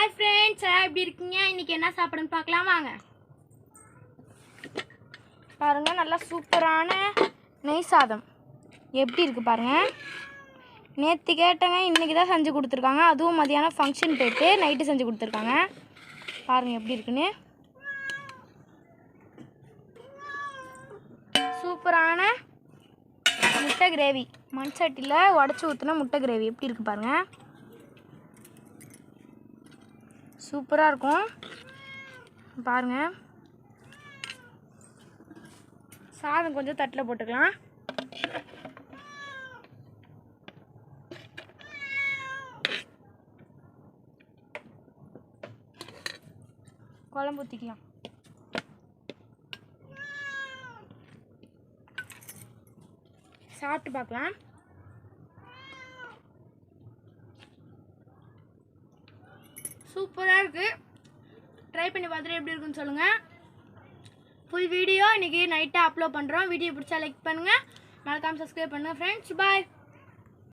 hi friends எப்படி இருக்கீங்க இன்னைக்கு என்ன சாப்பிடுன்னு பார்க்கலாம் வாங்க பாருங்க நல்லா சூப்பரான நெய் சாதம் எப்படி இருக்கு பாருங்க நேத்து கேட்டங்க இன்னைக்கு தான் செஞ்சு கொடுத்திருக்காங்க அதுவும் மதியானம் ஃபங்க்ஷன் போயிட்டு நைட் செஞ்சு கொடுத்திருக்காங்க பாருங்க எப்படி இருக்குன்னு சூப்பரான முட்டை கிரேவி மண் சட்டில உடைச்சு ஊத்துன முட்டை கிரேவி எப்படி இருக்கு பாருங்க சூப்பரா இருக்கும் பாருங்க சாதம் கொஞ்சம் தட்டில் போட்டுக்கலாம் குழம்பு ஊற்றிக்கலாம் சாப்பிட்டு பார்க்கலாம் சூப்பராக இருக்குது ட்ரை பண்ணி பார்த்துட்டு எப்படி இருக்குன்னு சொல்லுங்கள் ஃபுல் வீடியோ இன்றைக்கி நைட்டாக அப்லோட் பண்ணுறோம் வீடியோ பிடிச்சா லைக் பண்ணுங்கள் மறக்காமல் சப்ஸ்கிரைப் பண்ணுங்கள் ஃப்ரெண்ட்ஸ் பாய்